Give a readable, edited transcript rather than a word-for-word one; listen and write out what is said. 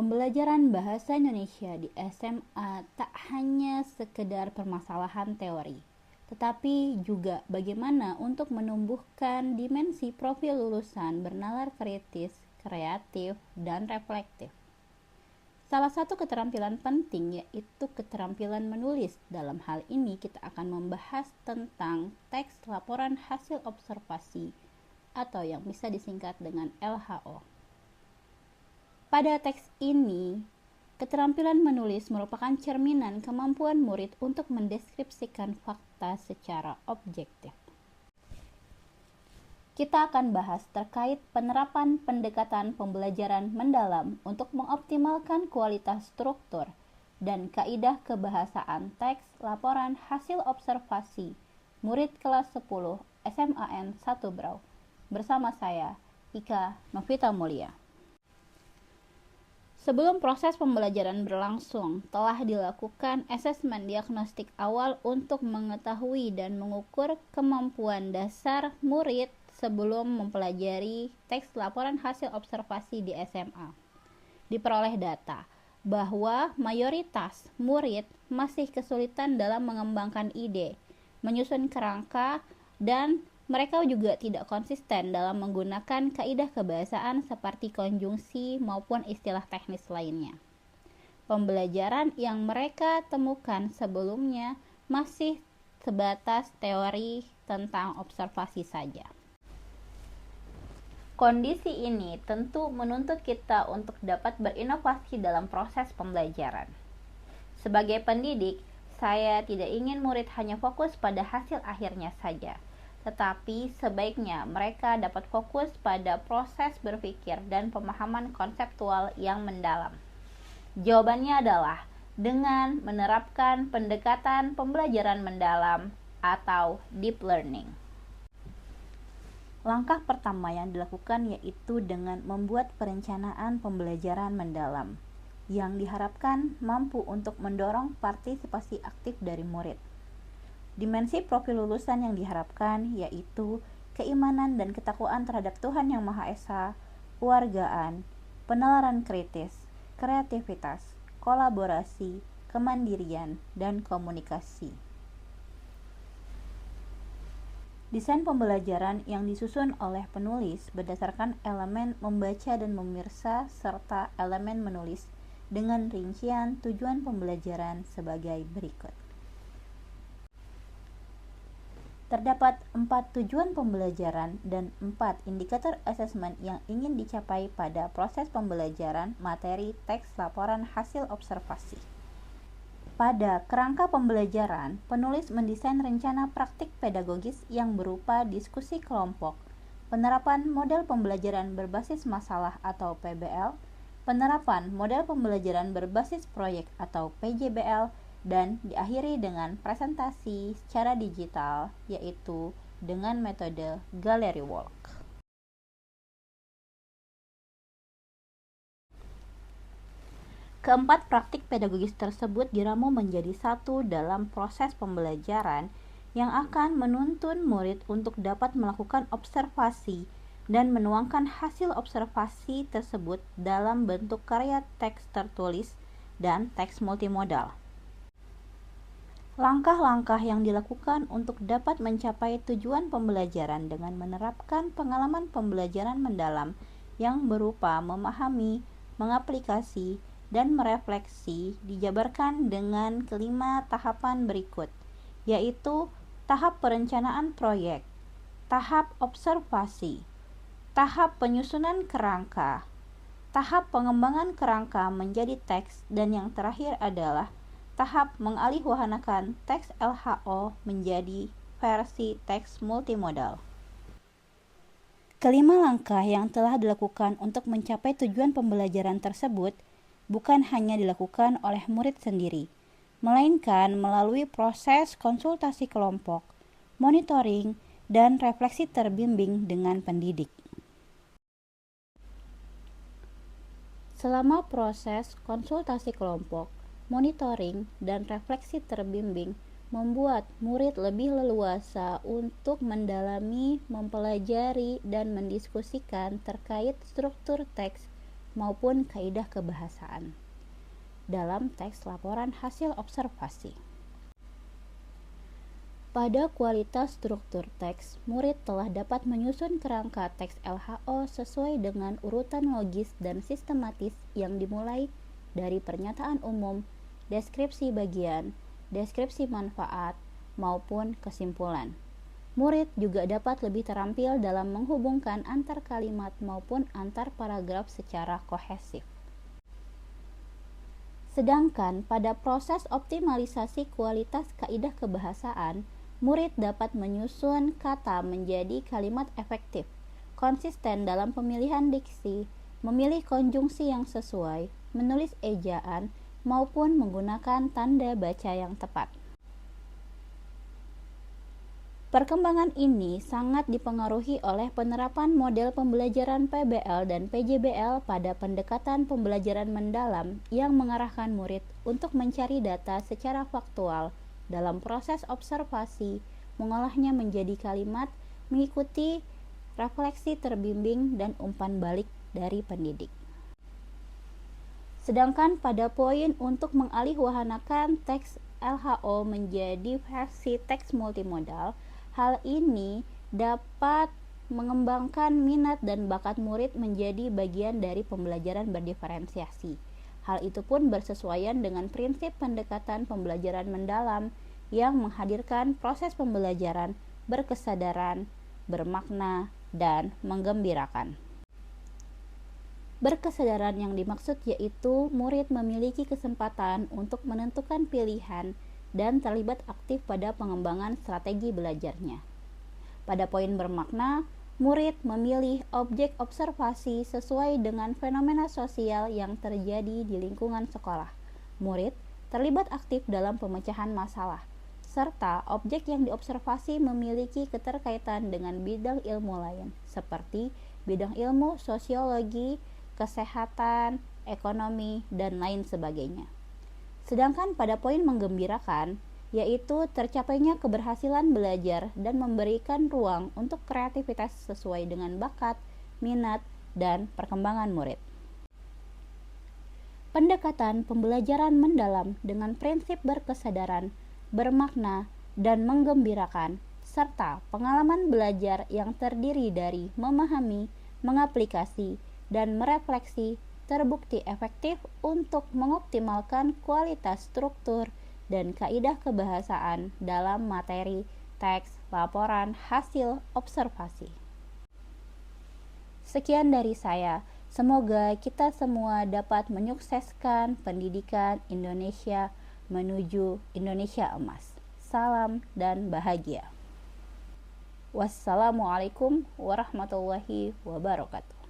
Pembelajaran bahasa Indonesia di SMA tak hanya sekedar permasalahan teori, tetapi juga bagaimana untuk menumbuhkan dimensi profil lulusan bernalar kritis, kreatif, dan reflektif. Salah satu keterampilan penting yaitu keterampilan menulis. Dalam hal ini kita akan membahas tentang teks laporan hasil observasi atau yang bisa disingkat dengan LHO. Pada teks ini, keterampilan menulis merupakan cerminan kemampuan murid untuk mendeskripsikan fakta secara objektif. Kita akan bahas terkait penerapan pendekatan pembelajaran mendalam untuk mengoptimalkan kualitas struktur dan kaidah kebahasaan teks laporan hasil observasi murid kelas 10 SMAN 1 Brau. Bersama saya, Ika Novita Mulia. Sebelum proses pembelajaran berlangsung, telah dilakukan asesmen diagnostik awal untuk mengetahui dan mengukur kemampuan dasar murid sebelum mempelajari teks laporan hasil observasi di SMA. Diperoleh data bahwa mayoritas murid masih kesulitan dalam mengembangkan ide, menyusun kerangka, dan mereka juga tidak konsisten dalam menggunakan kaidah kebahasaan seperti konjungsi maupun istilah teknis lainnya. Pembelajaran yang mereka temukan sebelumnya masih sebatas teori tentang observasi saja. Kondisi ini tentu menuntut kita untuk dapat berinovasi dalam proses pembelajaran. Sebagai pendidik, saya tidak ingin murid hanya fokus pada hasil akhirnya saja, tetapi sebaiknya mereka dapat fokus pada proses berpikir dan pemahaman konseptual yang mendalam. Jawabannya adalah dengan menerapkan pendekatan pembelajaran mendalam atau deep learning. Langkah pertama yang dilakukan yaitu dengan membuat perencanaan pembelajaran mendalam yang diharapkan mampu untuk mendorong partisipasi aktif dari murid. Dimensi profil lulusan yang diharapkan yaitu keimanan dan ketakwaan terhadap Tuhan Yang Maha Esa, kewargaan, penalaran kritis, kreativitas, kolaborasi, kemandirian, dan komunikasi. Desain pembelajaran yang disusun oleh penulis berdasarkan elemen membaca dan memirsa serta elemen menulis dengan rincian tujuan pembelajaran sebagai berikut. Terdapat 4 tujuan pembelajaran dan 4 indikator asesmen yang ingin dicapai pada proses pembelajaran materi teks laporan hasil observasi. Pada kerangka pembelajaran, penulis mendesain rencana praktik pedagogis yang berupa diskusi kelompok, penerapan model pembelajaran berbasis masalah atau PBL, penerapan model pembelajaran berbasis proyek atau PJBL, dan diakhiri dengan presentasi secara digital, yaitu dengan metode Gallery Walk. Keempat praktik pedagogis tersebut diramu menjadi satu dalam proses pembelajaran yang akan menuntun murid untuk dapat melakukan observasi dan menuangkan hasil observasi tersebut dalam bentuk karya teks tertulis dan teks multimodal. Langkah-langkah yang dilakukan untuk dapat mencapai tujuan pembelajaran dengan menerapkan pengalaman pembelajaran mendalam yang berupa memahami, mengaplikasi, dan merefleksi dijabarkan dengan kelima tahapan berikut, yaitu tahap perencanaan proyek, tahap observasi, tahap penyusunan kerangka, tahap pengembangan kerangka menjadi teks, dan yang terakhir adalah tahap mengalihwahanakan teks LHO menjadi versi teks multimodal. Kelima langkah yang telah dilakukan untuk mencapai tujuan pembelajaran tersebut bukan hanya dilakukan oleh murid sendiri, melainkan melalui proses konsultasi kelompok, monitoring, dan refleksi terbimbing dengan pendidik. Selama proses konsultasi kelompok, monitoring, dan refleksi terbimbing membuat murid lebih leluasa untuk mendalami, mempelajari, dan mendiskusikan terkait struktur teks maupun kaidah kebahasaan dalam teks laporan hasil observasi. Pada kualitas struktur teks, murid telah dapat menyusun kerangka teks LHO sesuai dengan urutan logis dan sistematis yang dimulai dari pernyataan umum, deskripsi bagian, deskripsi manfaat, maupun kesimpulan. Murid juga dapat lebih terampil dalam menghubungkan antar kalimat maupun antar paragraf secara kohesif. Sedangkan pada proses optimalisasi kualitas kaidah kebahasaan, murid dapat menyusun kata menjadi kalimat efektif, konsisten dalam pemilihan diksi, memilih konjungsi yang sesuai, menulis ejaan, maupun menggunakan tanda baca yang tepat. Perkembangan ini sangat dipengaruhi oleh penerapan model pembelajaran PBL dan PJBL pada pendekatan pembelajaran mendalam yang mengarahkan murid untuk mencari data secara faktual dalam proses observasi, mengolahnya menjadi kalimat, mengikuti refleksi terbimbing dan umpan balik dari pendidik. Sedangkan pada poin untuk mengalihwahanakan teks LHO menjadi versi teks multimodal, hal ini dapat mengembangkan minat dan bakat murid menjadi bagian dari pembelajaran berdiferensiasi. Hal itu pun bersesuaian dengan prinsip pendekatan pembelajaran mendalam yang menghadirkan proses pembelajaran berkesadaran, bermakna, dan menggembirakan. Berkesadaran yang dimaksud yaitu murid memiliki kesempatan untuk menentukan pilihan dan terlibat aktif pada pengembangan strategi belajarnya. Pada poin bermakna, murid memilih objek observasi sesuai dengan fenomena sosial yang terjadi di lingkungan sekolah. Murid terlibat aktif dalam pemecahan masalah, serta objek yang diobservasi memiliki keterkaitan dengan bidang ilmu lain, seperti bidang ilmu sosiologi, kesehatan, ekonomi, dan lain sebagainya. Sedangkan pada poin menggembirakan, yaitu tercapainya keberhasilan belajar dan memberikan ruang untuk kreativitas sesuai dengan bakat, minat, dan perkembangan murid. Pendekatan pembelajaran mendalam dengan prinsip berkesadaran, bermakna, dan menggembirakan, serta pengalaman belajar yang terdiri dari memahami, mengaplikasi, dan merefleksi terbukti efektif untuk mengoptimalkan kualitas struktur dan kaidah kebahasaan dalam materi teks laporan hasil observasi. Sekian dari saya. Semoga kita semua dapat menyukseskan pendidikan Indonesia menuju Indonesia emas. Salam dan bahagia. Wassalamualaikum warahmatullahi wabarakatuh.